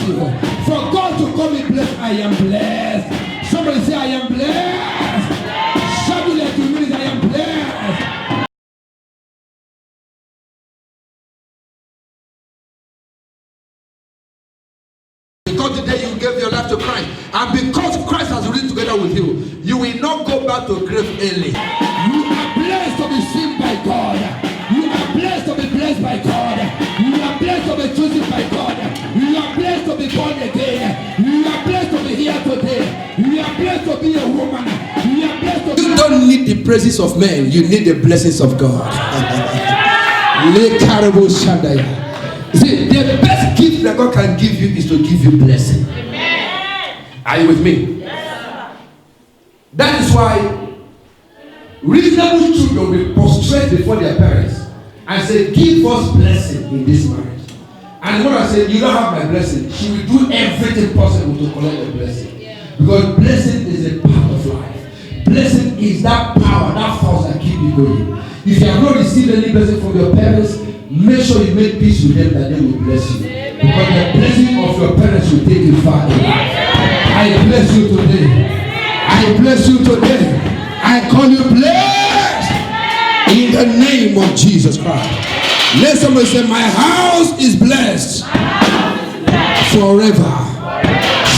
bless you. For God to call me blessed, I am blessed. Somebody say, I am blessed. Shout it like 2 minutes, I am blessed. Because today you gave your life to Christ, and because Christ has risen together with you, you will not go back to grave early. You are blessed to be seen by God. You are blessed to be blessed by God. You are blessed to be chosen by God. You are blessed to be born again. You are blessed to be here today. You are blessed to be a woman. You are blessed to be... You don't need the praises of men. You need the blessings of God. See, the best gift that God can give you is to give you blessing. Amen. Are you with me? Yes. That is why reasonable children will prostrate before their parents and say, give us blessing in this marriage. And when I say, you don't have my blessing, she will do everything possible to collect the blessing. Because blessing is a part of life. Blessing is that power, that force that keeps you going. If you have not received any blessing from your parents, make sure you make peace with them that they will bless you. Amen. Because the blessing of your parents will take you far. I bless you today. I bless you today. I call you blessed in the name of Jesus Christ. Let somebody say, my house is blessed forever.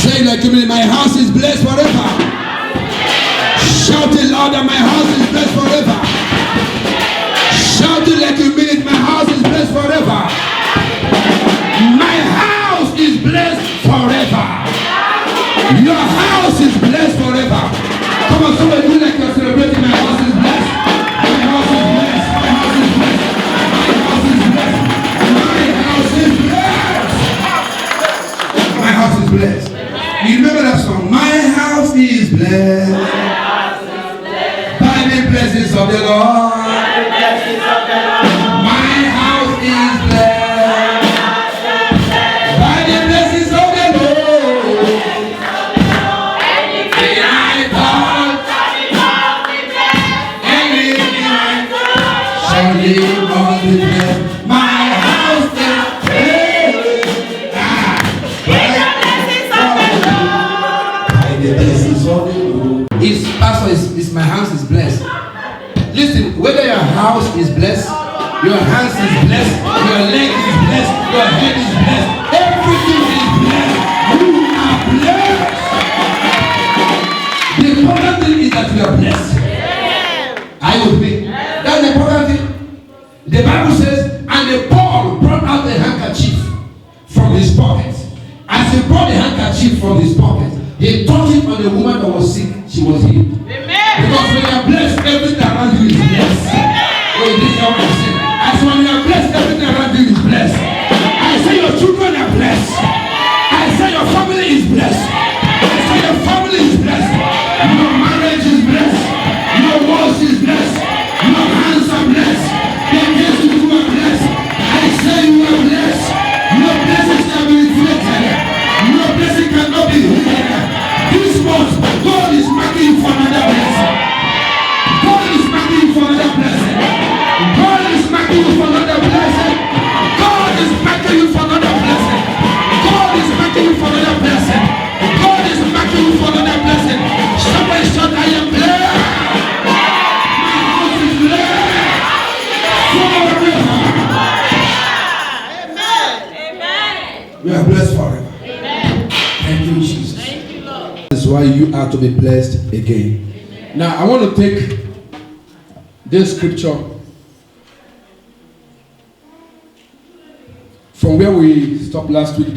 Say like to me, my house is blessed forever. Shout it louder, my house is blessed forever. Shout it like you mean it, my house is blessed forever. My house is blessed forever. Your house is blessed forever. Come on, somebody do like you're celebrating. My house is blessed. My house is blessed. My house is blessed. My house is blessed. My house is blessed. You remember that song? My house is blessed by the blessings of the Lord. My house is blessed. Listen, whether your house is blessed, your hands is blessed, your leg is blessed, your head is blessed, everything is blessed. You are blessed. The important thing is that you are blessed. Are you with me? That's the important thing. The Bible says, and the Paul brought out the handkerchief from his pocket. As he brought the handkerchief from his pocket, he touched it on the woman that was sick. She was healed. Because when you are blessed, everything around you is blessed. Oh, this is what I'm saying. As when you are blessed, everything around you is blessed. I say your children are blessed. I say your family is blessed. I say your family is blessed. Your marriage is blessed. Your walls is blessed. Your hands are blessed. Your hands you are blessed. I say you are blessed. Your blessings can be reflected. Your blessing cannot be hidden. This month, God is marking you for another blessing. God is marking you for another blessing. God is marking you for another blessing. God is marking you for another blessing. God is marking you for another blessing. God is marking you for another blessing. Somebody shout, I am blessed. My house is blessed forever. Amen. We are blessed forever. Amen. Thank you, Jesus. Thank you, Lord. This is why you are to be blessed again. Amen. Now, I want to take this scripture from where we stopped last week.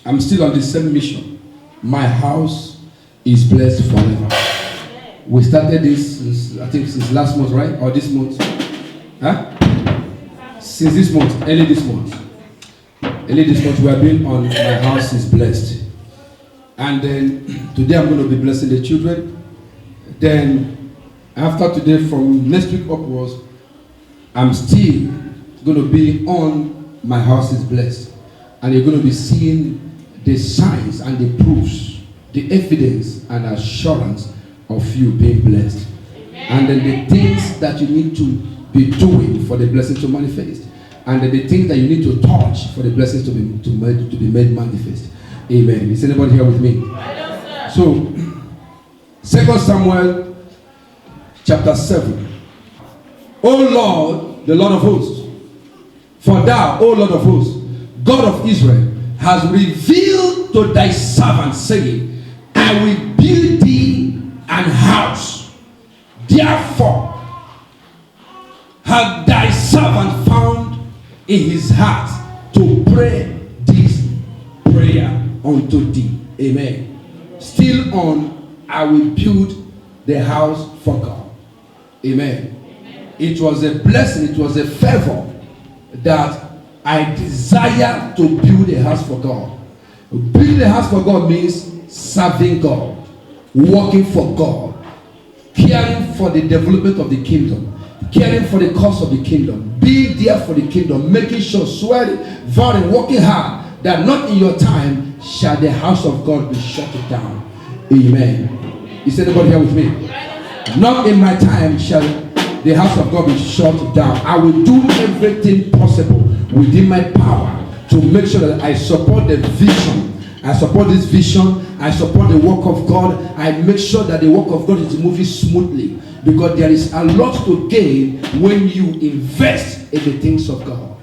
I'm still on the same mission. My house is blessed forever. We started this, I think, since last month, right? Or this month? Huh? Since this month, early this month. Early this month, we have been on My House is Blessed. And then today I'm going to be blessing the children. Then after today, from next week upwards, I'm still going to be on My House is Blessed. And you're going to be seeing the signs and the proofs, the evidence and assurance of you being blessed. Amen. And then the things that you need to be doing for the blessing to manifest. and the things that you need to touch for the blessings to be made manifest. Amen. Is anybody here with me? So, 2 Samuel chapter 7. O Lord, the Lord of hosts, for thou, O Lord of hosts, God of Israel, has revealed to thy servant, saying, I will build thee an house. Therefore, hath thy servant found in his heart to pray this prayer unto thee. Amen. Still on, I will build the house for God. Amen. It was a blessing, it was a favor that I desire to build a house for God. Building a house for God means serving God, working for God, caring for the development of the kingdom, caring for the cause of the kingdom, being there for the kingdom, making sure, swearing, vowing, working hard, that not in your time shall the house of God be shut down. Amen. Is anybody here with me? Not in my time shall the house of God be shut down. I will do everything possible within my power to make sure that I support the vision. I support this vision. I support the work of God. I make sure that the work of God is moving smoothly, because there is a lot to gain when you invest in the things of God.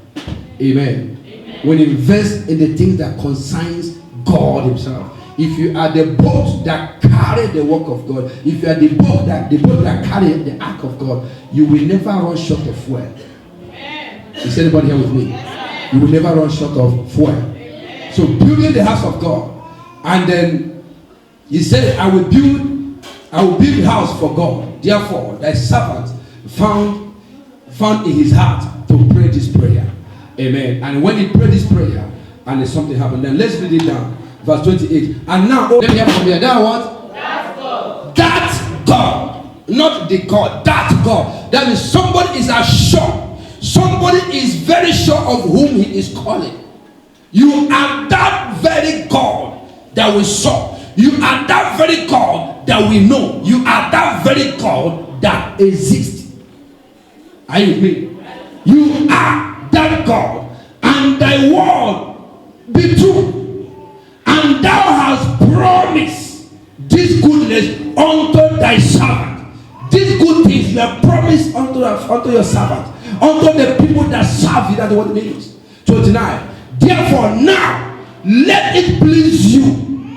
Amen. When you invest in the things that concerns God himself. If you are the boat that carry the work of God, if you are the boat that carry the ark of God, you will never run short of fuel. Is anybody here with me? You will never run short of fuel. So building the house of God, and then he said, I will build the house for God. Therefore, thy servant found in his heart to pray this prayer. Amen. And when he prayed this prayer, and then something happened. Then let's read it down. Verse 28. And now, let me hear from here. That what? That God. That God. Not the God. That God. That means somebody is assured. Somebody is very sure of whom he is calling. You are that very God that we saw. You are that very God that we know. You are that very God that exists. Are you with me? You are that God. And thy word be true. And thou hast promised this goodness unto thy servant. These good things you have promised unto your servant, unto the people that serve you. That's what it means. 29. Therefore now, let it please you.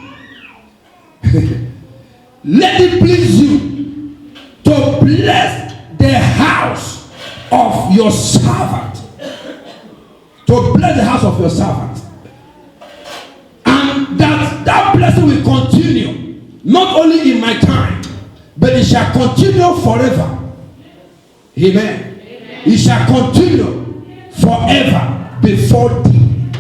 Let it please you to bless the house of your servant. To bless the house of your servant. And that blessing will continue, not only in my time, but it shall continue forever. Amen. It shall continue forever before thee.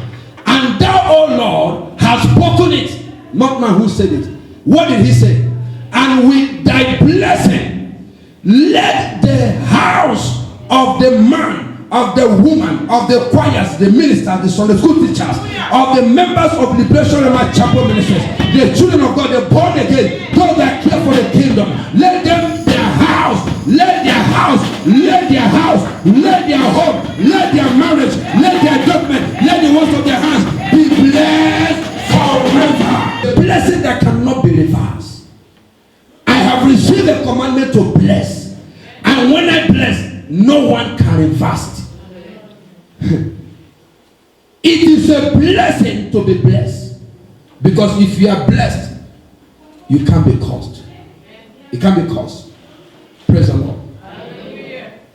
And thou, O Lord, hast spoken it. Not man who said it. What did he say? And with thy blessing, let the house of the man, of the woman, of the choirs, the ministers, the Sunday school teachers, of the members of Liberation Rhema Chapel ministers, the children of God, the born again, those that care for the kingdom, let them, their house, let their house, let their house, let their home, let their marriage, let their judgment, let the works of their hands be blessed forever. The blessing that cannot be reversed. I have received a commandment to bless, and when I bless, no one can reverse it. It is a blessing to be blessed, because if you are blessed, you can't be cursed. It can't be cursed. Praise the Lord.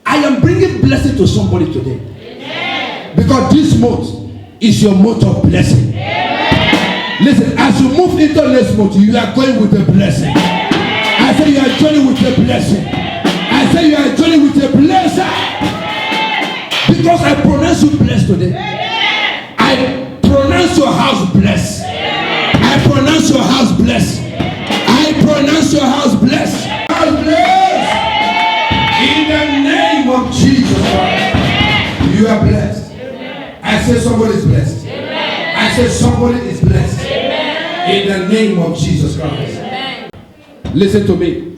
I am bringing blessing to somebody today, because this month is your month of blessing. Listen, as you move into next month, you are going with a blessing. I say you are joining with a blessing. I say you are joining with a blessing. Because I pronounce you blessed today. I pronounce your house blessed. I pronounce your house blessed. I pronounce your house blessed. House blessed. In the name of Jesus Christ. You are blessed. I say somebody is blessed. I say somebody is blessed. In the name of Jesus Christ. Listen to me.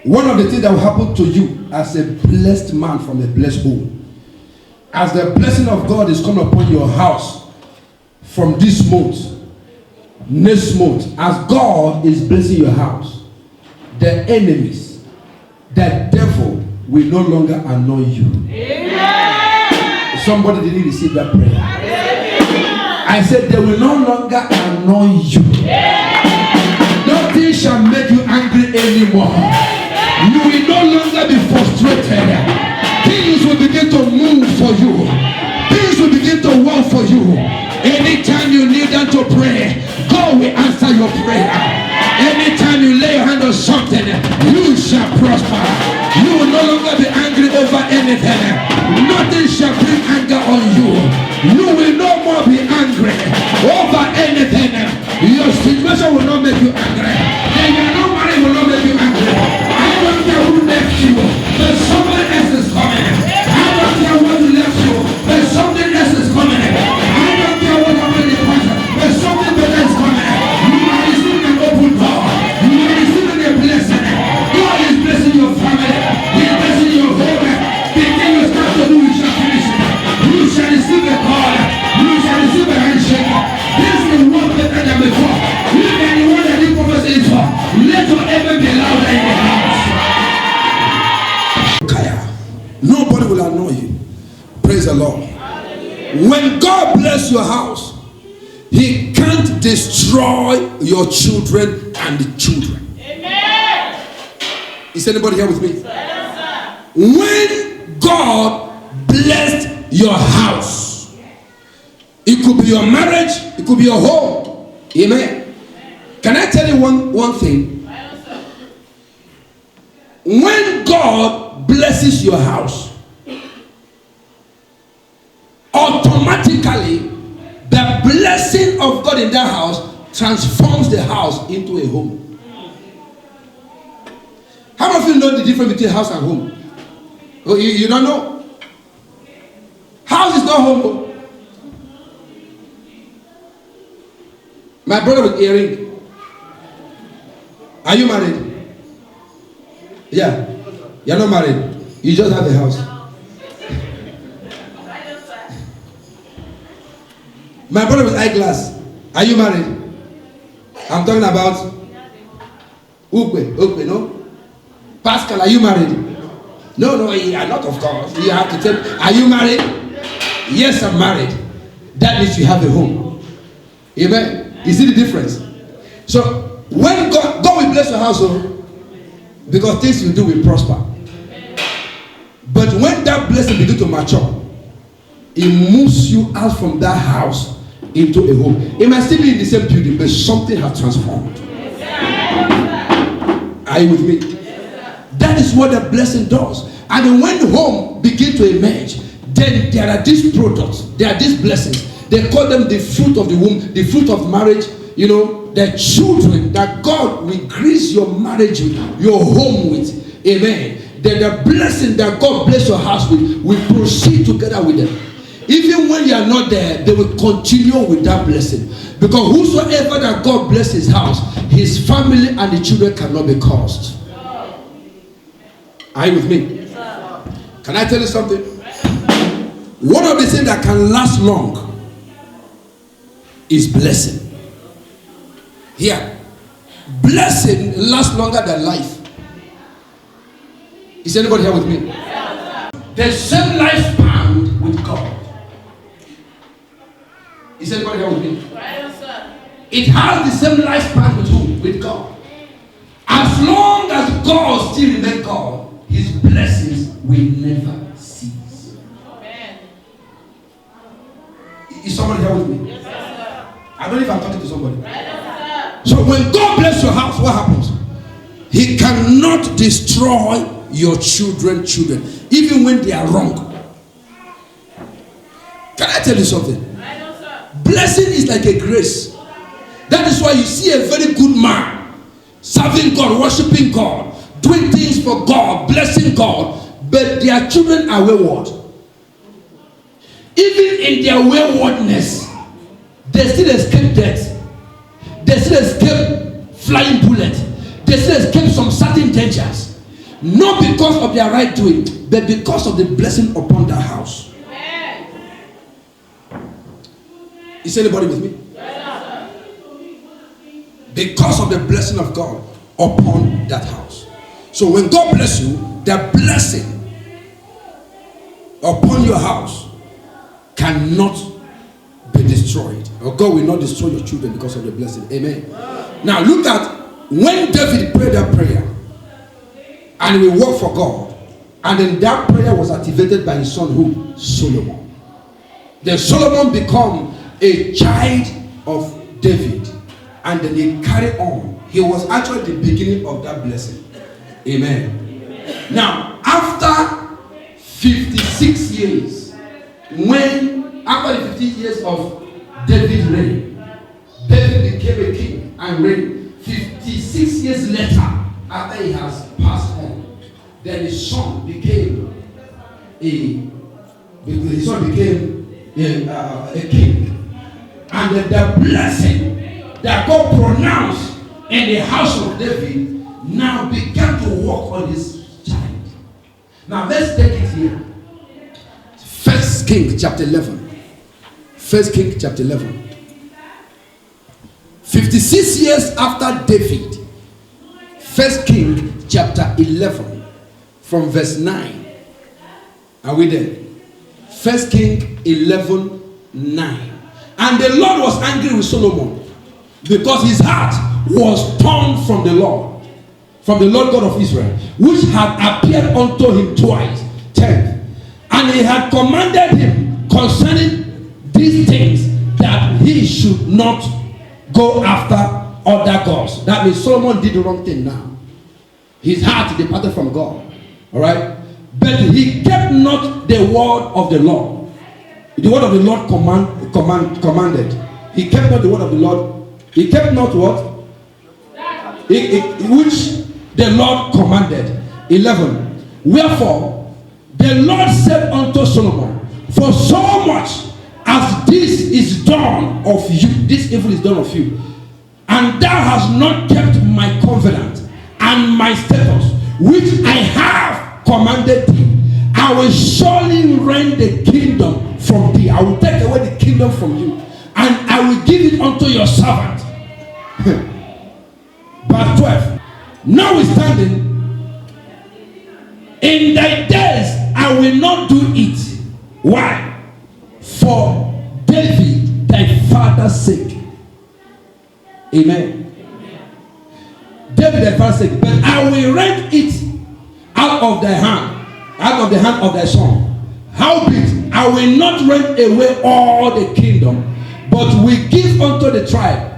One of the things that will happen to you as a blessed man from a blessed home as the blessing of God is coming upon your house from this month, next month, as God is blessing your house, the enemies, the devil will no longer annoy you. Amen. Somebody didn't receive that prayer. Amen. I said they will no longer annoy you. Amen. Nothing shall make you angry anymore. Amen. You will no longer be frustrated. Things will begin to move for you. Things will begin to work for you. Anytime you need them to pray, God will answer your prayer. Anytime you lay your hand on something, you shall prosper. You will no longer be angry over anything. Nothing shall bring anger on you. You will no more be angry over anything. Your situation will not make you angry. And your nobody will not make you angry. I don't care who left you, but somebody else is coming. I don't care what left you, but something else is coming. I don't care what happened in the past, but something better is coming. You are receiving an open door. You are receiving a blessing. God is blessing your family. He is blessing your home. The thing you start to do, you shall finish it. You shall receive a call. You shall receive a handshake. This will work better than before. You can the one that this prophecy is for. Let your amen be louder in the house. Nobody will annoy you. Praise the Lord. When God bless your house, He can't destroy your children and the children. Amen. Is anybody here with me? Yes, when God blessed your house, it could be your marriage, it could be your home. Amen. Can I tell you one thing? When God blesses your house, automatically the blessing of God in that house transforms the house into a home. How many of you know the difference between house and home? Oh, you don't know? House is not home. My brother with earring. Are you married? Yeah. You're not married. You just have a house. My brother with eyeglass. Are you married? I'm talking about Ukwe, no? Pascal, are you married? No, you are not, of course. You have to tell. Are you married? Yes, I'm married. That means you have a home. Amen. You see the difference? So when God will bless your household, because things you do will prosper. But when that blessing begins to mature, it moves you out from that house into a home. It might still be in the same building, but something has transformed. Are you with me? That is what the blessing does. And then when the home begins to emerge, then there are these products, there are these blessings. They call them the fruit of the womb, the fruit of marriage, you know, the children that God will grace your marriage with, your home with. Amen. Then the blessing that God bless your house with will proceed together with them. Even when you are not there, they will continue with that blessing. Because whosoever that God bless his house, his family and the children cannot be cursed. Are you with me? Can I tell you something? One of the things that can last long is blessing. Here, blessing lasts longer than life. Is anybody here with me? The same lifespan with God. Is anybody here with me? It has the same lifespan with who? With God. As long as God still remains God, his blessings will never cease. Amen. Is somebody here with me? Yes, sir. I don't know if I'm talking to somebody. Yes, so when God bless your house, what happens? He cannot destroy your children, even when they are wrong. Can I tell you something? Blessing is like a grace. That is why you see a very good man serving God, worshiping God, doing things for God, blessing God, but their children are wayward. Even in their waywardness, they still escape death. They still escape flying bullets. They still escape some certain dangers. Not because of their right doing, but because of the blessing upon their house. Amen. Is anybody with me? Because of the blessing of God upon that house. So when God bless you, the blessing upon your house cannot be destroyed. Or God will not destroy your children because of the blessing. Amen. Now look at when David prayed that prayer and he worked for God, and then that prayer was activated by his son who? Solomon. Then Solomon became a child of David, and then he carried on. He was actually the beginning of that blessing. Amen. Now after 56 years, after the 50 years of David's reign, David became a king and reigned. 56 years later, after he has passed on, then his son became a king. And the blessing that God pronounced in the house of David now began to work on his child. Now let's take it here. 1 Kings chapter 11. 1 Kings chapter 11. 56 years after David. 1 Kings chapter 11 from verse 9. Are we there? 1 Kings 11, 9. And the Lord was angry with Solomon because his heart was torn from the Lord God of Israel, which had appeared unto him twice. 10. And he had commanded him concerning these things that he should not go after other gods. That means Solomon did the wrong thing now. His heart departed from God. Alright? But he kept not the word of the Lord. The word of the Lord commanded. He kept not the word of the Lord. He kept not what? Which the Lord commanded. 11. Wherefore the Lord said unto Solomon, for so much as this is done of you, this evil is done of you, and thou hast not kept my covenant and my statutes, which I have commanded thee, I will surely rend the kingdom from thee. I will take away the kingdom from you, and I will give it unto your servant. Verse 12. Notwithstanding, in thy days I will not do it. Why? For David thy father's sake. Amen. David thy father's sake. But I will rend it out of thy hand, out of the hand of thy son. Howbeit I will not rend away all the kingdom, but will give unto the tribe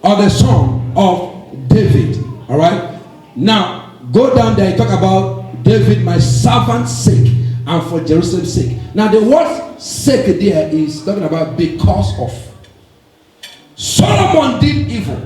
of the son of David. All right. Now go down there and talk about David, my servant's sake, and for Jerusalem's sake. Now the word sake there is talking about because of. Solomon did evil.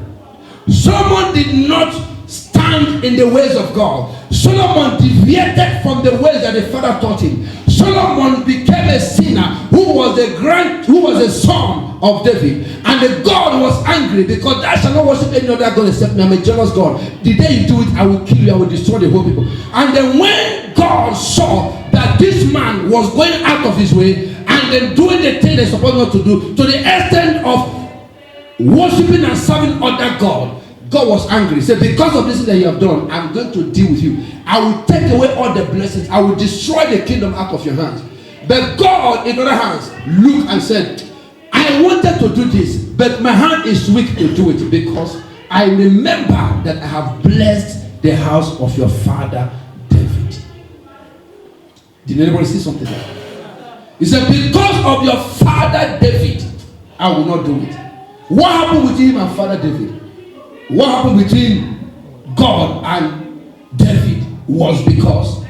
Solomon did not stand in the ways of God. Solomon deviated from the ways that the father taught him. Solomon became a sinner who was a son of David. And the God was angry because thou shalt not worship any other God except me. I'm a jealous God. The day you do it, I will kill you. I will destroy the whole people. And then when God saw that this man was going out of his way and then doing the thing they're supposed not to do, to the extent of worshiping and serving other God, God was angry. He said, because of this that you have done, I'm going to deal with you. I will take away all the blessings. I will destroy the kingdom out of your hands. But God, in other hands, looked and said, I wanted to do this, but my hand is weak to do it because I remember that I have blessed the house of your father David. Did anybody see something there? He said, because of your father David, I will not do it. What happened between him and Father David? What happened between God and David was because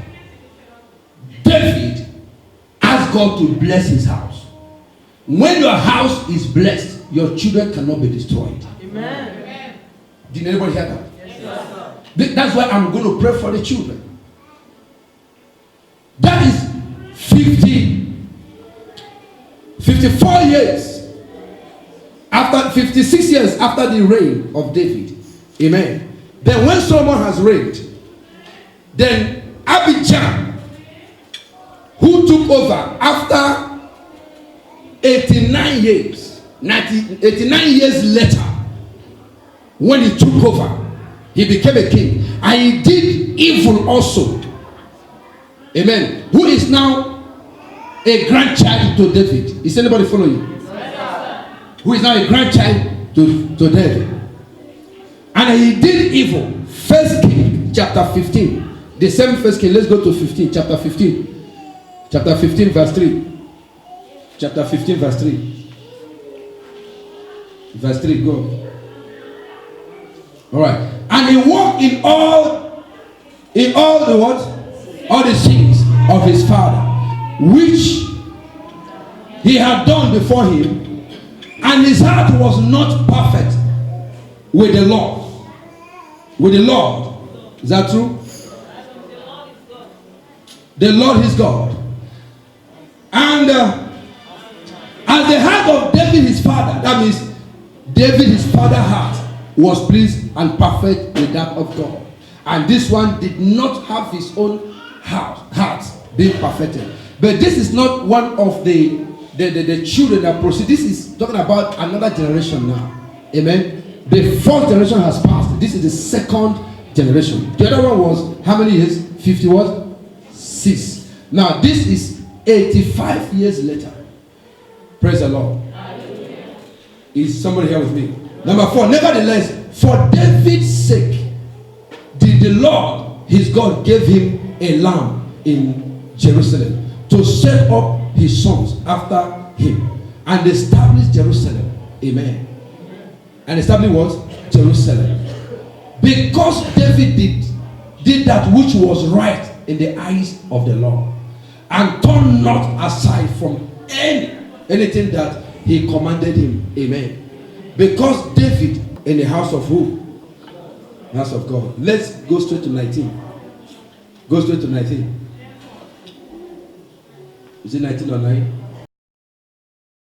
David asked God to bless his house. When your house is blessed, your children cannot be destroyed. Amen. Did anybody hear that? Yes, sir. That's why I'm going to pray for the children. That is 54 years. After 56 years after the reign of David. Amen. Then when Solomon has reigned, then Abijah, who took over after 89 years. 89 years later, when he took over, he became a king. And he did evil also. Amen. Who is now a grandchild to David? Is anybody following? Who is now a grandchild to David? And he did evil. 1 King chapter 15. The same 1 King. Let's go to 15. Chapter 15. Chapter 15 verse 3. Chapter 15 verse 3. Verse 3. Go. Alright. And he walked in all the what? All the sins of his father, which he had done before him. And his heart was not perfect with the Lord. With the Lord. Is that true? The Lord is God. And as the heart of David his father, that means David his father's heart was pleased and perfect with that of God. And this one did not have his own heart being perfected. But this is not one of the children that proceed. This is talking about another generation now. Amen. The first generation has passed. This is the second generation. The other one was how many years? 56. Now this is 85 years later. Praise the Lord. Is somebody here with me? Number 4. Nevertheless, for David's sake, did the Lord his God give him a lamb in Jerusalem to set up his sons after him and establish Jerusalem. Amen. And establish what? Jerusalem. Because David did that which was right in the eyes of the Lord and turned not aside from anything that he commanded him. Amen. Because David in the house of who? House of God. Let's go straight to 19. Go straight to 19. Is it 19 or 9?